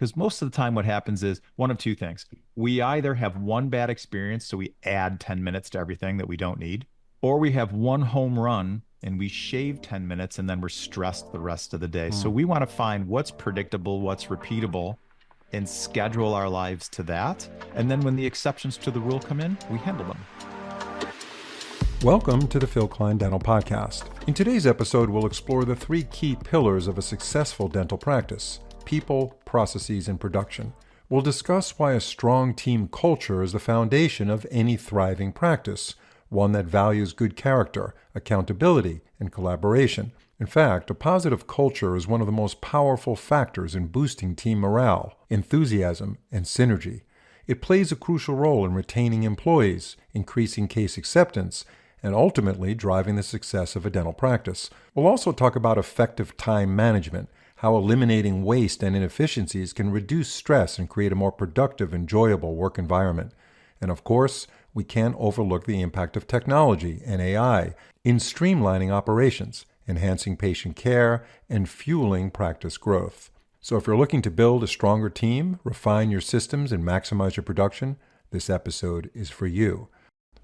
Because most of the time, what happens is one of two things. We either have one bad experience, so we add 10 minutes to everything that we don't need, or we have one home run and we shave 10 minutes and then we're stressed the rest of the day. So Mm. we want to find what's predictable, what's repeatable, and schedule our lives to that. And then when the exceptions to the rule come in, we handle them. Welcome to the Phil Klein Dental Podcast. In today's episode, we'll explore the three key pillars of a successful dental practice: people, processes, and production. We'll discuss why a strong team culture is the foundation of any thriving practice, one that values good character, accountability, and collaboration. In fact, a positive culture is one of the most powerful factors in boosting team morale, enthusiasm, and synergy. It plays a crucial role in retaining employees, increasing case acceptance, and ultimately driving the success of a dental practice. We'll also talk about effective time management, how eliminating waste and inefficiencies can reduce stress and create a more productive, enjoyable work environment. And of course, we can't overlook the impact of technology and AI in streamlining operations, enhancing patient care, and fueling practice growth. So if you're looking to build a stronger team, refine your systems, and maximize your production, this episode is for you.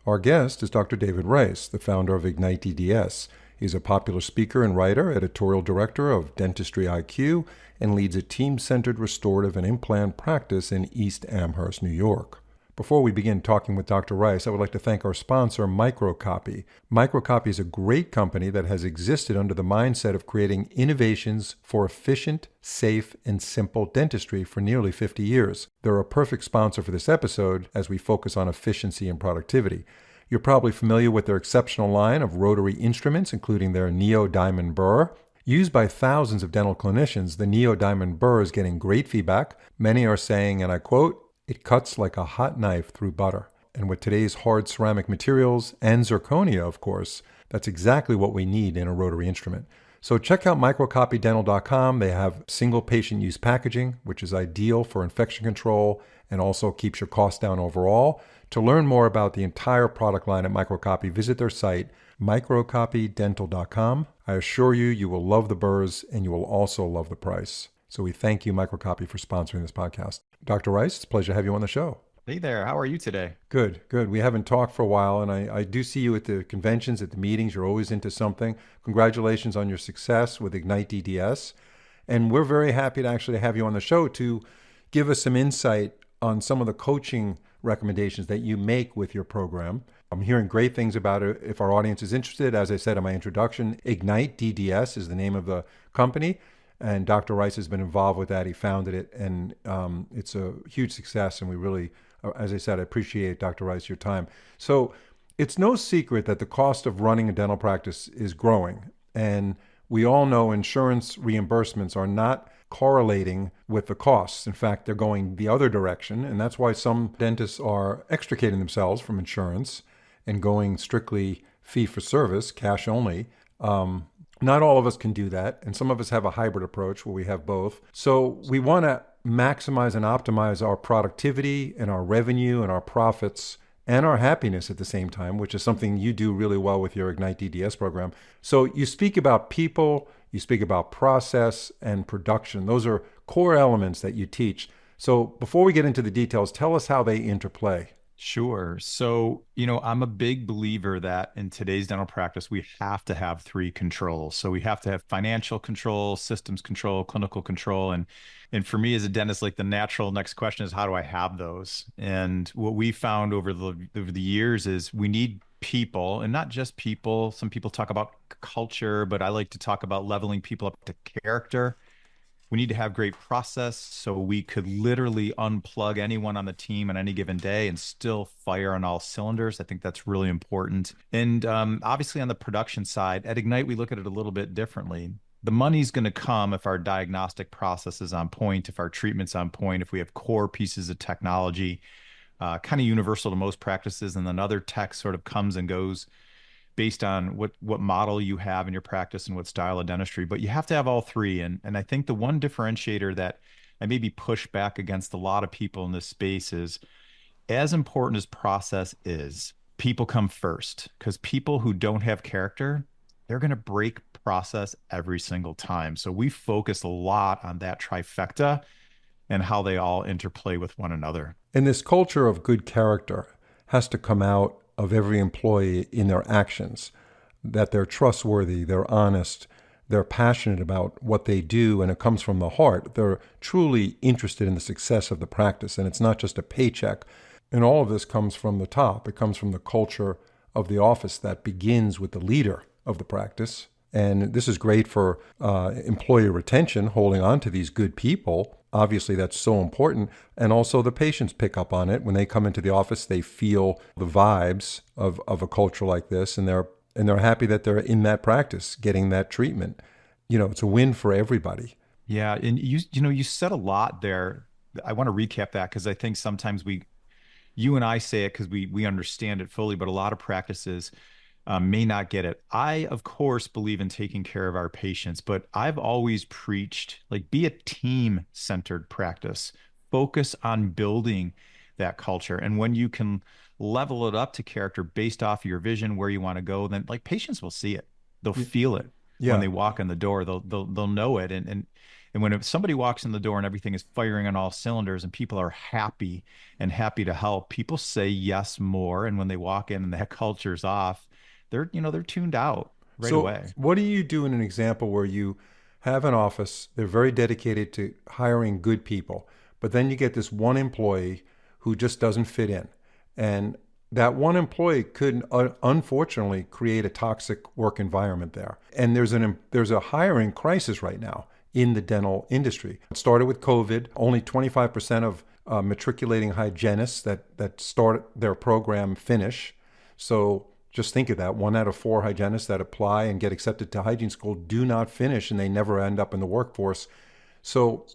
Our guest is Dr. David Rice, the founder of igniteDDS. He's a popular speaker and writer, editorial director of DentistryIQ, and leads a team-centered restorative and implant practice in East Amherst, New York. Before we begin talking with Dr. Rice, I would like to thank our sponsor, Microcopy. Microcopy is a great company that has existed under the mindset of creating innovations for efficient, safe, and simple dentistry for nearly 50 years. They're a perfect sponsor for this episode as we focus on efficiency and productivity. You're probably familiar with their exceptional line of rotary instruments, including their Neo Diamond Burr. Used by thousands of dental clinicians, the Neo Diamond Burr is getting great feedback. Many are saying, and I quote, "It cuts like a hot knife through butter." And with today's hard ceramic materials and zirconia, of course, that's exactly what we need in a rotary instrument. So check out microcopydental.com. They have single patient use packaging, which is ideal for infection control and also keeps your costs down overall. To learn more about the entire product line at Microcopy, visit their site, microcopydental.com. I assure you, you will love the burrs and you will also love the price. So we thank you, Microcopy, for sponsoring this podcast. Dr. Rice, it's a pleasure to have you on the show. Hey there, how are you today? Good, good. We haven't talked for a while, and I do see you at the conventions, at the meetings. You're always into something. Congratulations on your success with igniteDDS. And we're very happy to actually have you on the show to give us some insight on some of the coaching recommendations that you make with your program. I'm hearing great things about it. If our audience is interested, as I said in my introduction, igniteDDS is the name of the company. And Dr. Rice has been involved with that. He founded it, and it's a huge success. And we really, as I said, I appreciate, Dr. Rice, your time. So it's no secret that the cost of running a dental practice is growing. And we all know insurance reimbursements are not correlating with the costs. In fact, they're going the other direction. And that's why some dentists are extricating themselves from insurance and going strictly fee for service, cash only. Not all of us can do that, and some of us have a hybrid approach where we have both. So we want to maximize and optimize our productivity and our revenue and our profits and our happiness at the same time, which is something you do really well with your igniteDDS program. So you speak about people, you speak about process and production. Those are core elements that you teach. So before we get into the details, tell us how they interplay. Sure. So, I'm a big believer that in today's dental practice, we have to have three controls. So we have to have financial control, systems control, clinical control. And for me as a dentist, like the natural next question is, how do I have those? And what we found over the years is we need people, and not just people. Some people talk about culture, but I like to talk about leveling people up to character. We need to have great process so we could literally unplug anyone on the team on any given day and still fire on all cylinders. I think that's really important. And obviously on the production side, at Ignite, we look at it a little bit differently. The money's going to come if our diagnostic process is on point, if our treatment's on point, if we have core pieces of technology, kind of universal to most practices, and then other tech sort of comes and goes based on what model you have in your practice and what style of dentistry, but you have to have all three. And I think the one differentiator that I maybe push back against a lot of people in this space is, as important as process is, people come first, because people who don't have character, they're going to break process every single time. So we focus a lot on that trifecta and how they all interplay with one another. And this culture of good character has to come out of every employee in their actions, that they're trustworthy, they're honest, they're passionate about what they do, and it comes from the heart. They're truly interested in the success of the practice, and it's not just a paycheck. And all of this comes from the top. It comes from the culture of the office that begins with the leader of the practice. And this is great for employee retention, holding on to these good people. Obviously, that's so important. And also the patients pick up on it. When they come into the office, they feel the vibes of a culture like this, and they're happy that they're in that practice, getting that treatment. It's a win for everybody. Yeah, and you said a lot there. I want to recap that because I think sometimes you and I say it because we understand it fully, but a lot of practices may not get it. I, of course, believe in taking care of our patients, but I've always preached, like, be a team-centered practice. Focus on building that culture. And when you can level it up to character based off of your vision, where you want to go, then like patients will see it. They'll feel it when Yeah. they walk in the door. They'll know it. And when somebody walks in the door and everything is firing on all cylinders and people are happy and happy to help, people say yes more. And when they walk in and that culture's off, they're tuned out right So, away. what do you do in an example where you have an office, they're very dedicated to hiring good people, but then you get this one employee who just doesn't fit in? And that one employee could unfortunately create a toxic work environment there. And there's a hiring crisis right now in the dental industry. It started with COVID. Only 25% of matriculating hygienists that start their program finish. So just think of that. 1 out of 4 hygienists that apply and get accepted to hygiene school do not finish, and they never end up in the workforce. So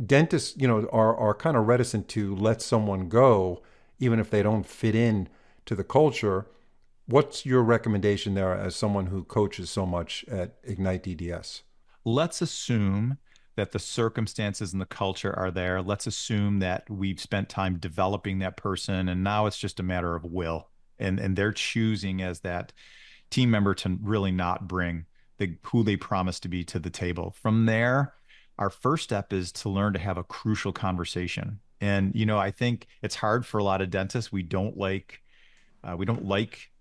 dentists, are kind of reticent to let someone go, even if they don't fit in to the culture. What's your recommendation there as someone who coaches so much at igniteDDS? Let's assume that the circumstances and the culture are there. Let's assume that we've spent time developing that person, and now it's just a matter of will. And they're choosing as that team member to really not bring who they promised to be to the table. From there, our first step is to learn to have a crucial conversation. And I think it's hard for a lot of dentists. We don't like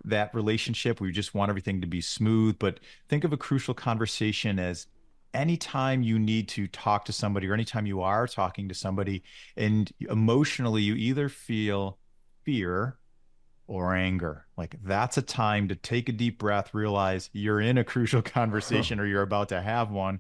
that relationship. We just want everything to be smooth. But think of a crucial conversation as anytime you need to talk to somebody, or anytime you are talking to somebody and emotionally you either feel fear or anger. Like, that's a time to take a deep breath, realize you're in a crucial conversation or you're about to have one,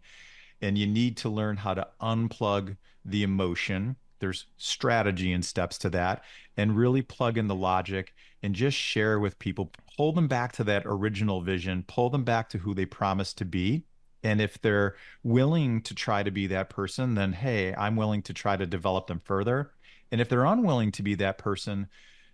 and you need to learn how to unplug the emotion. There's strategy and steps to that, and really plug in the logic and just share with people, pull them back to that original vision, pull them back to who they promised to be. And if they're willing to try to be that person, then hey, I'm willing to try to develop them further. And if they're unwilling to be that person,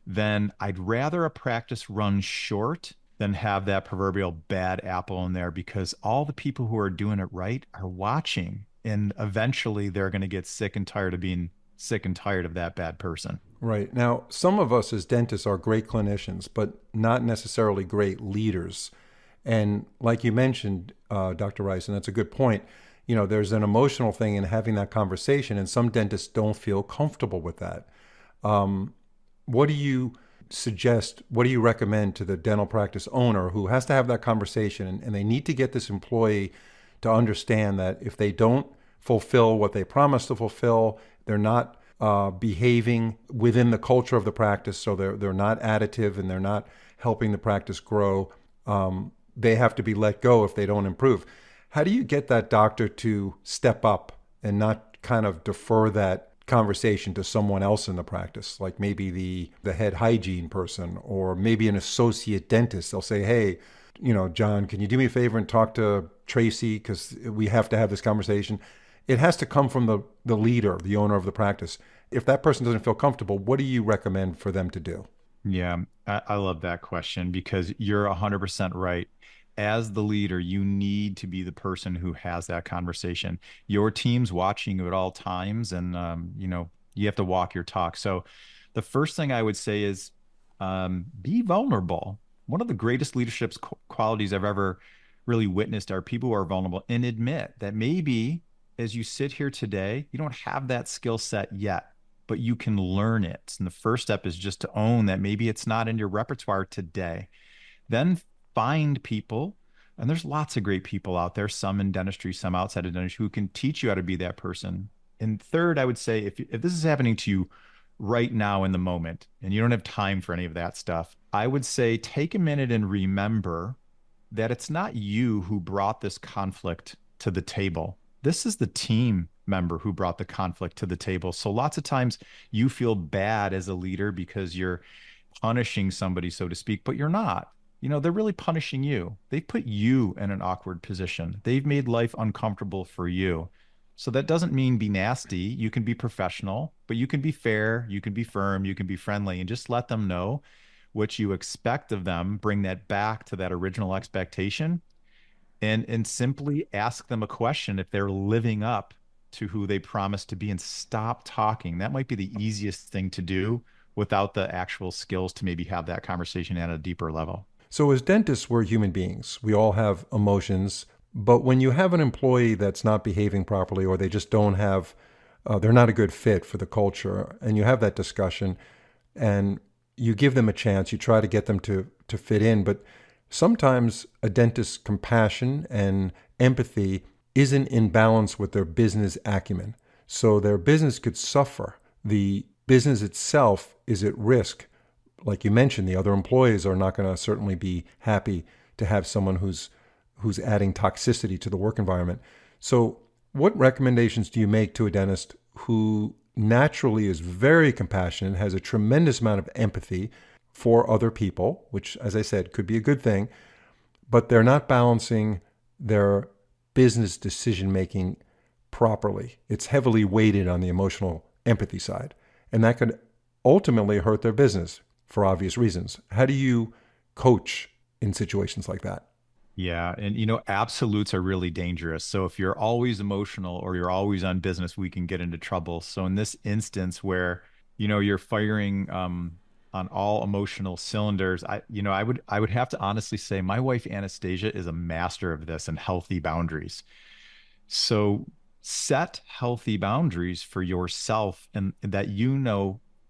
then I'd rather a practice run short than have that proverbial bad apple in there, because all the people who are doing it right are watching. And eventually they're going to get sick and tired of being sick and tired of that bad person. Right. Now, some of us as dentists are great clinicians, but not necessarily great leaders. And like you mentioned, Dr. Rice, and that's a good point, there's an emotional thing in having that conversation, and some dentists don't feel comfortable with that. What do you suggest, what do you recommend to the dental practice owner who has to have that conversation, and they need to get this employee to understand that if they don't fulfill what they promised to fulfill, they're not behaving within the culture of the practice, so they're not additive and they're not helping the practice grow. They have to be let go if they don't improve. How do you get that doctor to step up and not kind of defer that conversation to someone else in the practice, like maybe the head hygiene person or maybe an associate dentist? They'll say, hey, John, can you do me a favor and talk to Tracy, because we have to have this conversation. It has to come from the leader, the owner of the practice. If that person doesn't feel comfortable, what do you recommend for them to do? Yeah, I love that question, because you're 100% right. As the leader, you need to be the person who has that conversation. Your team's watching you at all times, and you have to walk your talk. So the first thing I would say is be vulnerable. One of the greatest leadership qualities I've ever really witnessed are people who are vulnerable and admit that maybe as you sit here today, you don't have that skill set yet, but you can learn it. And the first step is just to own that maybe it's not in your repertoire today. Then find people, and there's lots of great people out there, some in dentistry, some outside of dentistry, who can teach you how to be that person. And third, I would say if this is happening to you right now in the moment and you don't have time for any of that stuff, I would say take a minute and remember that it's not you who brought this conflict to the table. This is the team member who brought the conflict to the table. So lots of times you feel bad as a leader because you're punishing somebody, so to speak, but you're not. They're really punishing you. They put you in an awkward position. They've made life uncomfortable for you. So that doesn't mean be nasty. You can be professional, but you can be fair, you can be firm, you can be friendly, and just let them know what you expect of them. Bring that back to that original expectation, and simply ask them a question if they're living up to who they promised to be, and stop talking. That might be the easiest thing to do without the actual skills to maybe have that conversation at a deeper level. So, as dentists, we're human beings. We all have emotions. But when you have an employee that's not behaving properly, or they just don't have, they're not a good fit for the culture, and you have that discussion and you give them a chance, you try to get them to fit in. But sometimes a dentist's compassion and empathy isn't in balance with their business acumen. So their business could suffer. The business itself is at risk. Like you mentioned, the other employees are not going to certainly be happy to have someone who's adding toxicity to the work environment. So what recommendations do you make to a dentist who naturally is very compassionate, has a tremendous amount of empathy for other people, which, as I said, could be a good thing, but they're not balancing their business decision-making properly? It's heavily weighted on the emotional empathy side, and that could ultimately hurt their business for obvious reasons. How do you coach in situations like that? Yeah. And, absolutes are really dangerous. So if you're always emotional or you're always on business, we can get into trouble. So in this instance where, you're firing on all emotional cylinders, I would have to honestly say my wife, Anastasia, is a master of this and healthy boundaries. So set healthy boundaries for yourself and that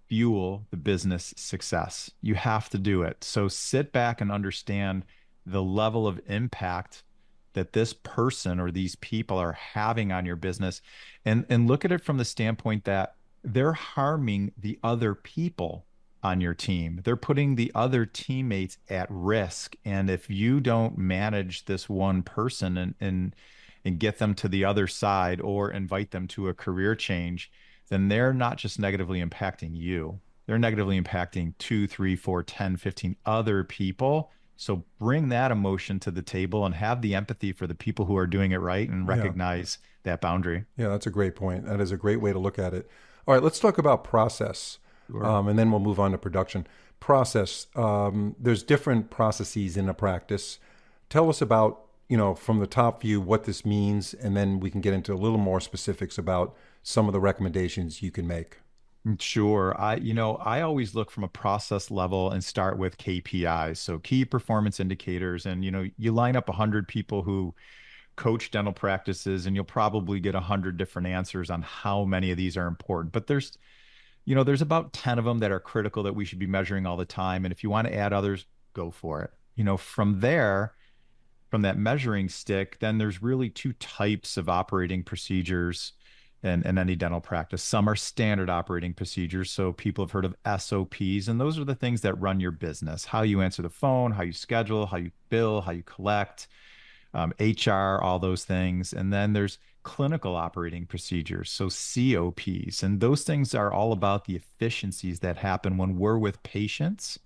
fuel the business success. You have to do it. So sit back and understand the level of impact that this person or these people are having on your business, and look at it from the standpoint that they're harming the other people on your team. They're putting the other teammates at risk. And if you don't manage this one person and get them to the other side or invite them to a career change, then they're not just negatively impacting you. They're negatively impacting 2, 3, 4, 10, 15 other people. So bring that emotion to the table and have the empathy for the people who are doing it right and Yeah. recognize that boundary. Yeah, that's a great point. That is a great way to look at it. All right, let's talk about process, Sure. and then we'll move on to production. Process. There's different processes in a practice. Tell us about, from the top view, what this means, and then we can get into a little more specifics about some of the recommendations you can make. Sure. I always look from a process level and start with KPIs. So key performance indicators. And, you line up 100 people who coach dental practices and you'll probably get 100 different answers on how many of these are important. But there's about 10 of them that are critical that we should be measuring all the time. And if you want to add others, go for it. From there, from that measuring stick, then there's really two types of operating procedures in any dental practice. Some are standard operating procedures. So people have heard of SOPs, and those are the things that run your business, how you answer the phone, how you schedule, how you bill, how you collect, HR, all those things. And then there's clinical operating procedures, so COPs. And those things are all about the efficiencies that happen when we're with patients.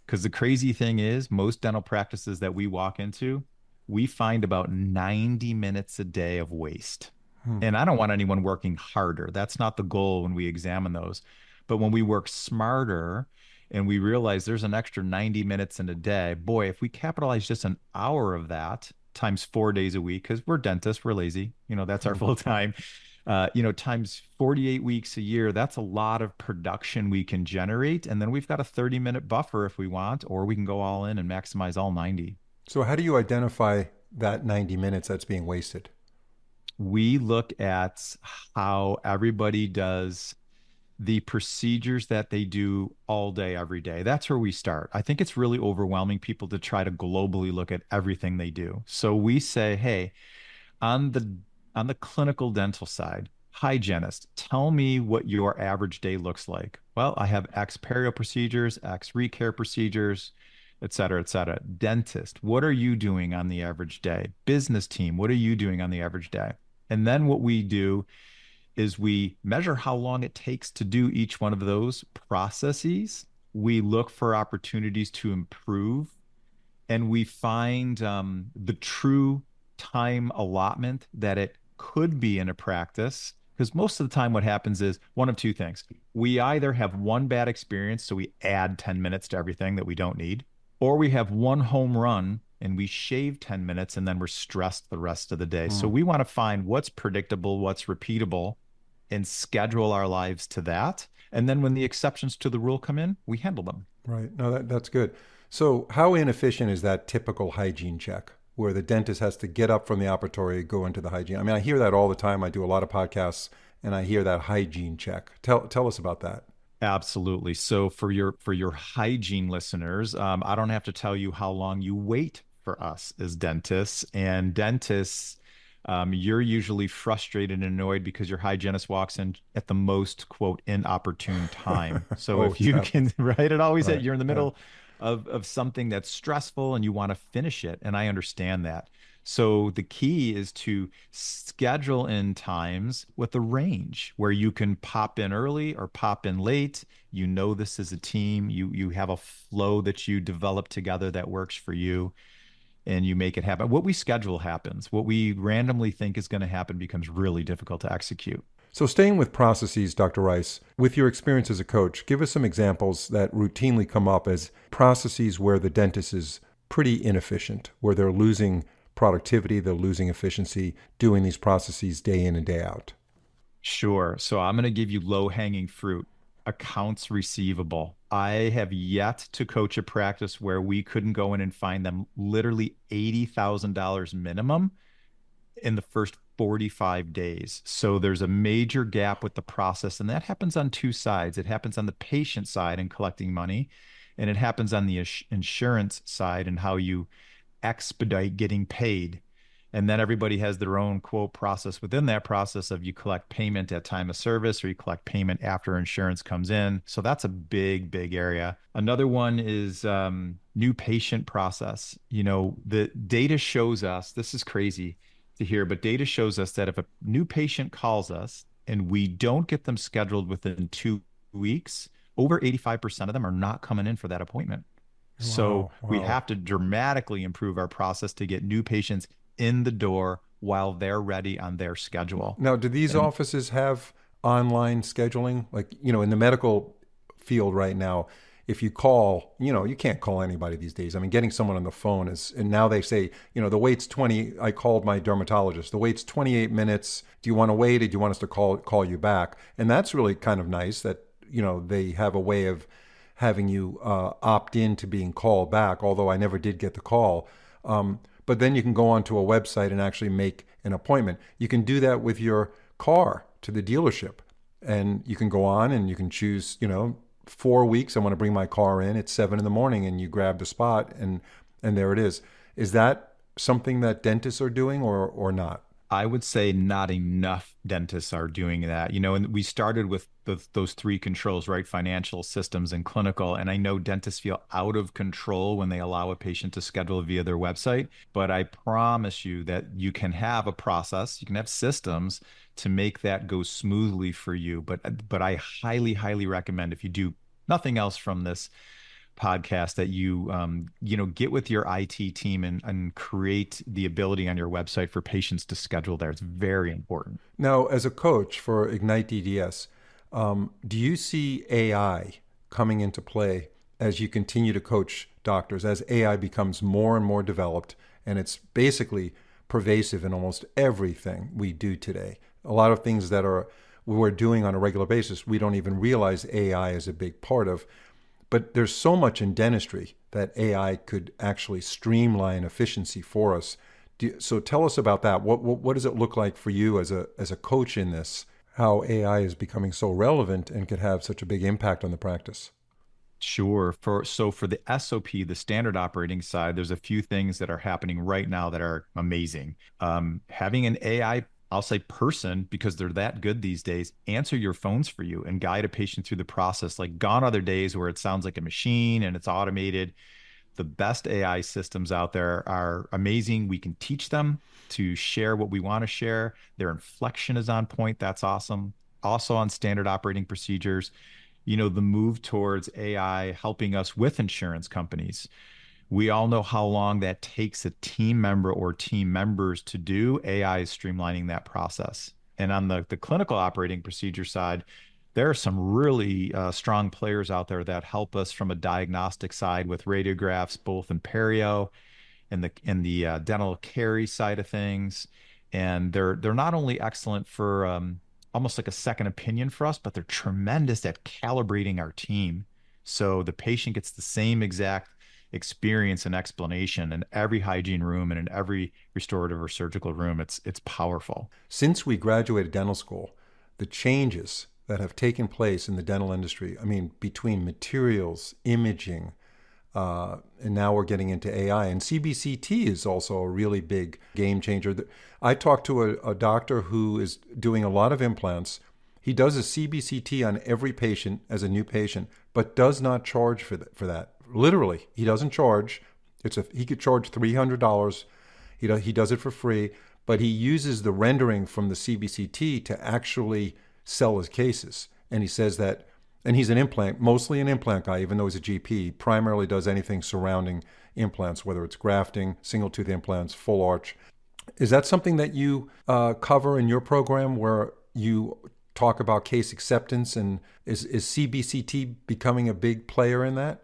Because the crazy thing is, most dental practices that we walk into, we find about 90 minutes a day of waste. Hmm. And I don't want anyone working harder. That's not the goal when we examine those. But when we work smarter and we realize there's an extra 90 minutes in a day, boy, if we capitalize just an hour of that times 4 days a week, because we're dentists, we're lazy, that's our full time, times 48 weeks a year, that's a lot of production we can generate. And then we've got a 30-minute buffer if we want, or we can go all in and maximize all 90. So how do you identify that 90 minutes that's being wasted? We look at how everybody does the procedures that they do all day, every day. That's where we start. I think it's really overwhelming people to try to globally look at everything they do. So we say, hey, on the clinical dental side, hygienist, tell me what your average day looks like. Well, I have X perio procedures, X recare procedures, et cetera, et cetera. Dentist, what are you doing on the average day? Business team, what are you doing on the average day? And then what we do is we measure how long it takes to do each one of those processes. We look for opportunities to improve, and we find the true time allotment that it could be in a practice. Because most of the time, what happens is one of two things. We either have one bad experience, so we add 10 minutes to everything that we don't need, or we have one home run and we shave 10 minutes and then we're stressed the rest of the day. So Mm, we want to find what's predictable, what's repeatable, and schedule our lives to that. And then when the exceptions to the rule come in, we handle them. right. No, that's good. So, how inefficient is that typical hygiene check where the dentist has to get up from the operatory, go into the hygiene? I mean, I hear that all the time. I do a lot of podcasts and I hear that hygiene check. Tell us about that. Absolutely. So for your hygiene listeners, I don't have to tell you how long you wait for us as dentists. And dentists, you're usually frustrated and annoyed because your hygienist walks in at the most, quote, inopportune time. So Oh, if you yeah. can, right, it always Right. you're in the Yeah. middle of something that's stressful and you want to finish it. And I understand that. So the key is to schedule in times with a range where you can pop in early or pop in late. You know this is a team. You have a flow that you develop together that works for you, and you make it happen. What we schedule happens. What we randomly think is going to happen becomes really difficult to execute. So, staying with processes, Dr. Rice, with your experience as a coach, give us some examples that routinely come up as processes where the dentist is pretty inefficient, where they're losing productivity, they're losing efficiency doing these processes day in and day out. Sure. So I'm going to give you low-hanging fruit. Accounts receivable. I have yet to coach a practice where we couldn't go in and find them literally $80,000 minimum in the first 45 days. So there's a major gap with the process, and that happens on two sides. It happens on the patient side in collecting money, and it happens on the insurance side and how you expedite getting paid. And then everybody has their own quote process within that process of you collect payment at time of service or you collect payment after insurance comes in. So that's a big, big area. Another one is new patient process. The data shows us, this is crazy to hear, but data shows us that if a new patient calls us and we don't get them scheduled within 2 weeks, over 85% of them are not coming in for that appointment. So Wow, we wow. have to dramatically improve our process to get new patients in the door while they're ready on their schedule. Now, do these And offices have online scheduling? Like, in the medical field right now, if you call, you can't call anybody these days. I mean, getting someone on the phone is, and now they say, the wait's 20. I called my dermatologist. The wait's 28 minutes. Do you want to wait? Or do you want us to call you back? And that's really kind of nice that, they have a way of having you opt in to being called back, although I never did get the call. But then you can go onto a website and actually make an appointment. You can do that with your car to the dealership. And you can go on and you can choose, 4 weeks. I want to bring my car in at 7 in the morning, and you grab the spot and there it is. Is that something that dentists are doing or not? I would say not enough dentists are doing that. And we started with those three controls, right? Financial, systems, and clinical. And I know dentists feel out of control when they allow a patient to schedule via their website. But I promise you that you can have a process, you can have systems to make that go smoothly for you. But I highly, highly recommend, if you do nothing else from this podcast, that you get with your IT team and create the ability on your website for patients to schedule there. It's very important. Now, as a coach for igniteDDS, do you see AI coming into play as you continue to coach doctors, as AI becomes more and more developed, and it's basically pervasive in almost everything we do today? A lot of things that we're doing on a regular basis, we don't even realize AI is a big part of. But there's so much in dentistry that AI could actually streamline efficiency for us So tell us about that. What does it look like for you as a coach in this? How AI is becoming so relevant and could have such a big impact on the practice? Sure. For the SOP, the standard operating side, there's a few things that are happening right now that are amazing. Having an AI, I'll say person, because they're that good these days, answer your phones for you and guide a patient through the process. Like gone are the days where it sounds like a machine and it's automated. The best AI systems out there are amazing. We can teach them to share what we want to share. Their inflection is on point. That's awesome. Also on standard operating procedures, the move towards AI helping us with insurance companies. We all know how long that takes a team member or team members to do. AI is streamlining that process. And on the clinical operating procedure side, there are some really strong players out there that help us from a diagnostic side with radiographs, both in perio and the dental carry side of things. And they're not only excellent for almost like a second opinion for us, but they're tremendous at calibrating our team. So the patient gets the same exact experience and explanation in every hygiene room and in every restorative or surgical room. It's powerful. Since we graduated dental school, the changes that have taken place in the dental industry, I mean, between materials, imaging, and now we're getting into AI. And CBCT is also a really big game changer. I talked to a doctor who is doing a lot of implants. He does a CBCT on every patient as a new patient, but does not charge for that. Literally, he doesn't charge. He could charge $300. He does it for free, but he uses the rendering from the CBCT to actually sell his cases. And he says that, and he's mostly an implant guy, even though he's a GP, primarily does anything surrounding implants, whether it's grafting, single tooth implants, full arch. Is that something that you cover in your program where you talk about case acceptance, and is CBCT becoming a big player in that?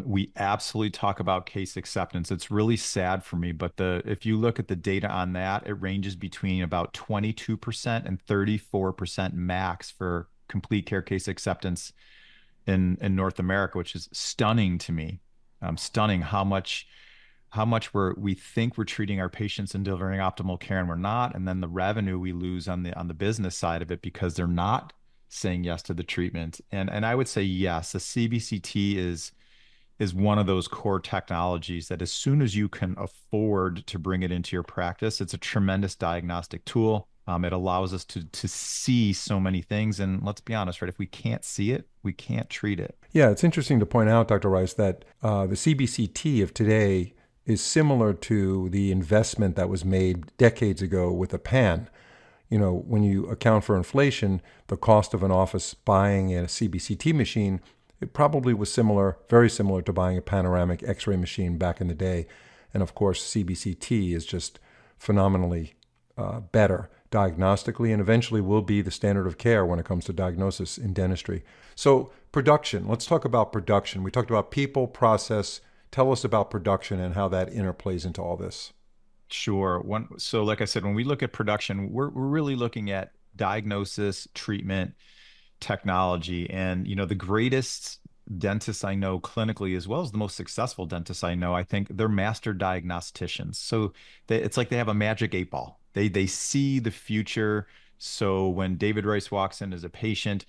We absolutely talk about case acceptance. It's really sad for me, but if you look at the data on that, it ranges between about 22% and 34% max for complete care case acceptance in North America, which is stunning to me. Stunning how much we think we're treating our patients and delivering optimal care and we're not, and then the revenue we lose on the business side of it because they're not saying yes to the treatment. And I would say yes, the CBCT is one of those core technologies that as soon as you can afford to bring it into your practice, it's a tremendous diagnostic tool. It allows us to see so many things. And let's be honest, right? If we can't see it, we can't treat it. Yeah, it's interesting to point out, Dr. Rice, that the CBCT of today is similar to the investment that was made decades ago with a pan. When you account for inflation, the cost of an office buying a CBCT machine, it probably was very similar to buying a panoramic X-ray machine back in the day. And of course, CBCT is just phenomenally better diagnostically and eventually will be the standard of care when it comes to diagnosis in dentistry. So production, let's talk about production. We talked about people, process. Tell us about production and how that interplays into all this. Sure. So like I said, when we look at production, we're really looking at diagnosis, treatment, technology. And, the greatest dentists I know clinically, as well as the most successful dentists I know, I think they're master diagnosticians. So it's like they have a magic 8 ball. They see the future. So when David Rice walks in as a patient,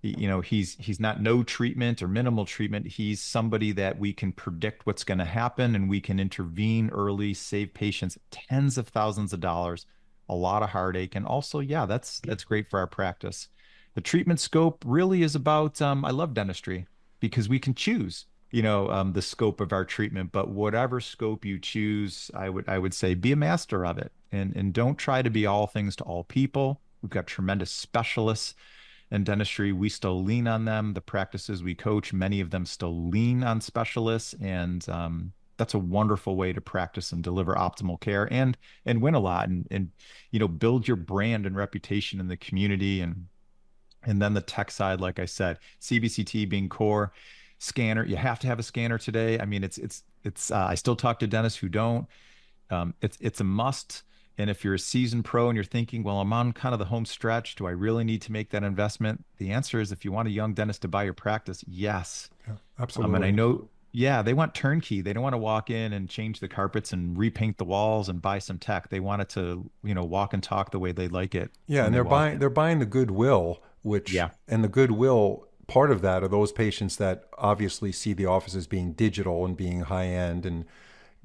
he's not no treatment or minimal treatment. He's somebody that we can predict what's going to happen and we can intervene early, save patients tens of thousands of dollars, a lot of heartache. And also, yeah, that's great for our practice. The treatment scope really is about, I love dentistry because we can choose, the scope of our treatment, but whatever scope you choose, I would say be a master of it and don't try to be all things to all people. We've got tremendous specialists in dentistry. We still lean on them. The practices we coach, many of them still lean on specialists, and that's a wonderful way to practice and deliver optimal care and win a lot and build your brand and reputation in the community. And then the tech side, like I said, CBCT being core, scanner. You have to have a scanner today. I mean, it's. I still talk to dentists who don't. It's a must. And if you're a seasoned pro and you're thinking, well, I'm on kind of the home stretch, do I really need to make that investment? The answer is, if you want a young dentist to buy your practice, yes. Yeah, absolutely. And I know Yeah, they want turnkey. They don't want to walk in and change the carpets and repaint the walls and buy some tech. They want it to, walk and talk the way they like it Yeah, when and they walk they're in. buying the goodwill, which Yeah. and the goodwill part of that are those patients that obviously see the office as being digital and being high end and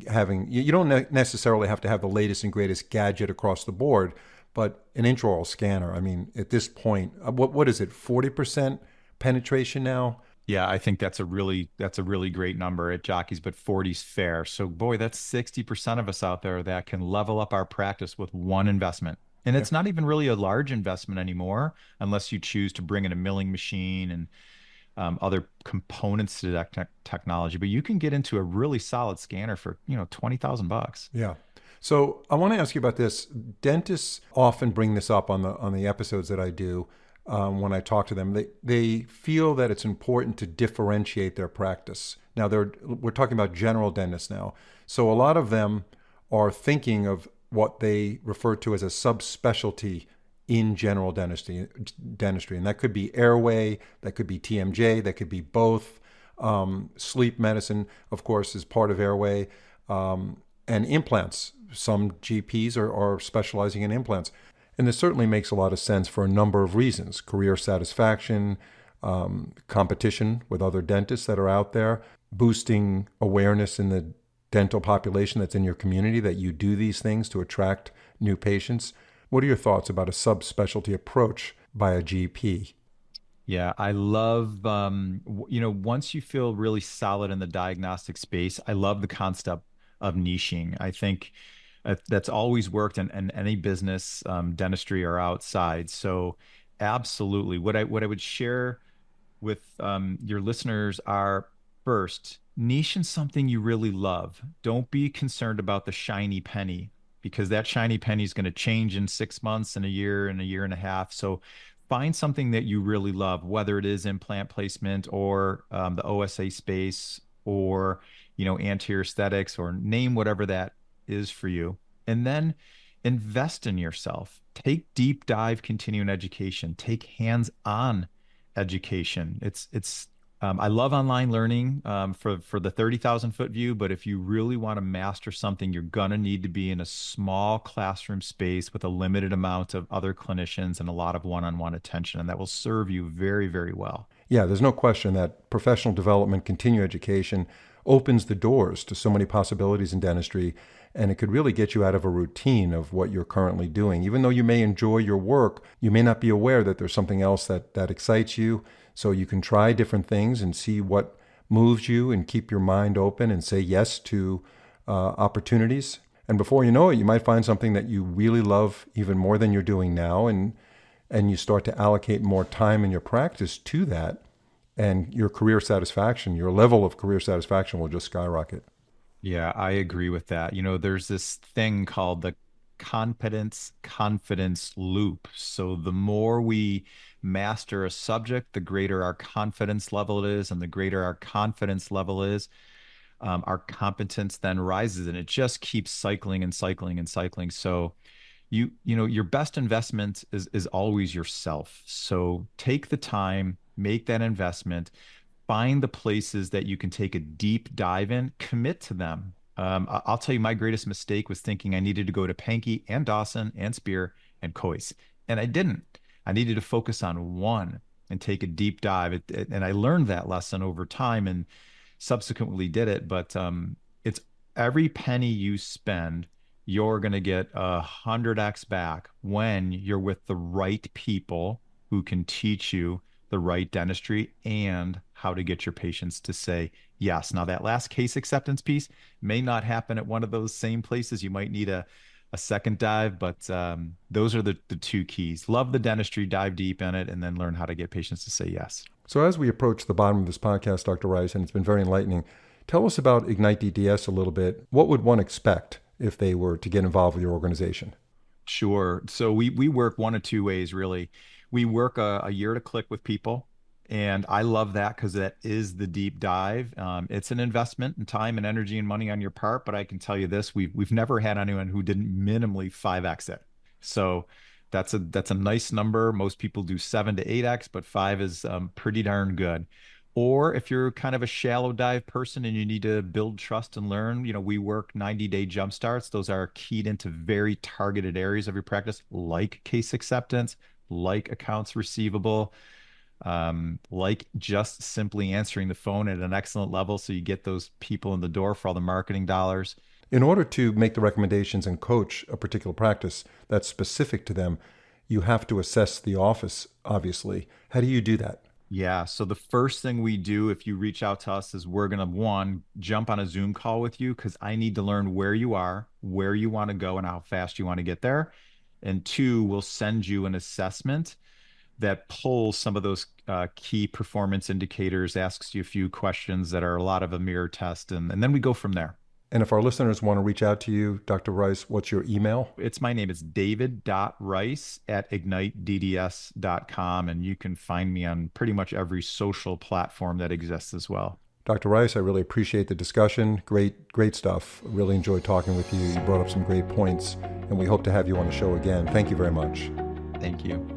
having you don't necessarily have to have the latest and greatest gadget across the board, but an intraoral scanner. I mean, at this point, what is it? 40% penetration now. Yeah, I think that's a really great number at Jockeys, but 40's fair. So boy, that's 60% of us out there that can level up our practice with one investment. And Yeah, it's not even really a large investment anymore, unless you choose to bring in a milling machine and other components to that technology. But you can get into a really solid scanner for, 20,000 bucks. yeah. So I want to ask you about this. Dentists often bring this up on the episodes that I do when I talk to them. They feel that it's important to differentiate their practice. Now we're talking about general dentists now. So a lot of them are thinking of what they refer to as a subspecialty in general dentistry, and that could be airway, that could be TMJ, that could be both. Sleep medicine, of course, is part of airway, and implants. Some GPs are specializing in implants. And this certainly makes a lot of sense for a number of reasons: career satisfaction, competition with other dentists that are out there, boosting awareness in the dental population that's in your community that you do these things to attract new patients. What are your thoughts about a subspecialty approach by a GP? Yeah, I love, once you feel really solid in the diagnostic space, I love the concept of niching. I think that's always worked in any business, dentistry or outside. So absolutely. What I would share with your listeners are, first, niche in something you really love. Don't be concerned about the shiny penny, because that shiny penny is going to change in 6 months and a year and a half. So find something that you really love, whether it is implant placement or the OSA space, or anterior aesthetics, or name whatever that is for you. And then invest in yourself. Take deep dive continuing education. Take hands-on education. I love online learning, for the 30,000 foot view, but if you really want to master something, you're gonna need to be in a small classroom space with a limited amount of other clinicians and a lot of one-on-one attention, and that will serve you very, very well. Yeah, there's no question that professional development, continuing education opens the doors to so many possibilities in dentistry, and it could really get you out of a routine of what you're currently doing. Even though you may enjoy your work, you may not be aware that there's something else that excites you. So you can try different things and see what moves you and keep your mind open and say yes to opportunities. And before you know it, you might find something that you really love even more than you're doing now, and you start to allocate more time in your practice to that, and your career satisfaction, your level of career satisfaction will just skyrocket. Yeah, I agree with that. There's this thing called the competence confidence loop. So the more we master a subject, the greater our confidence level is, and the greater our confidence level is, our competence then rises, and it just keeps cycling and cycling and cycling. So your best investment is always yourself. So take the time, make that investment, find the places that you can take a deep dive in, commit to them. I'll tell you, my greatest mistake was thinking I needed to go to Pankey and Dawson and Spear and Coyce, and I didn't. I needed to focus on one and take a deep dive. And I learned that lesson over time and subsequently did it. But it's every penny you spend, you're going to get 100x back when you're with the right people who can teach you the right dentistry and how to get your patients to say yes. Now, that last case acceptance piece may not happen at one of those same places. You might need a second dive, but those are the two keys. Love the dentistry, dive deep in it, and then learn how to get patients to say yes. So as we approach the bottom of this podcast, Dr. Rice, and it's been very enlightening, tell us about igniteDDS a little bit. What would one expect if they were to get involved with your organization? Sure. So we work one of two ways, really. We work a year to click with people, and I love that because that is the deep dive. It's an investment in time and energy and money on your part, but I can tell you this: we've never had anyone who didn't minimally 5x it. So that's a nice number. Most people do 7 to 8x, but five is pretty darn good. Or if you're kind of a shallow dive person and you need to build trust and learn, we work 90-day jump starts. Those are keyed into very targeted areas of your practice, like case acceptance, like accounts receivable, like just simply answering the phone at an excellent level so you get those people in the door for all the marketing dollars. In order to make the recommendations and coach a particular practice that's specific to them, you have to assess the office, obviously. How do you do that? Yeah. So the first thing we do if you reach out to us is we're going to, one, jump on a Zoom call with you because I need to learn where you are, where you want to go, and how fast you want to get there. And two, we'll send you an assessment that pulls some of those key performance indicators, asks you a few questions that are a lot of a mirror test, and then we go from there. And if our listeners want to reach out to you, Dr. Rice, what's your email? It's my name. It's david.rice@igniteDDS.com. And you can find me on pretty much every social platform that exists as well. Dr. Rice, I really appreciate the discussion. Great stuff. Really enjoyed talking with you. You brought up some great points, and we hope to have you on the show again. Thank you very much. Thank you.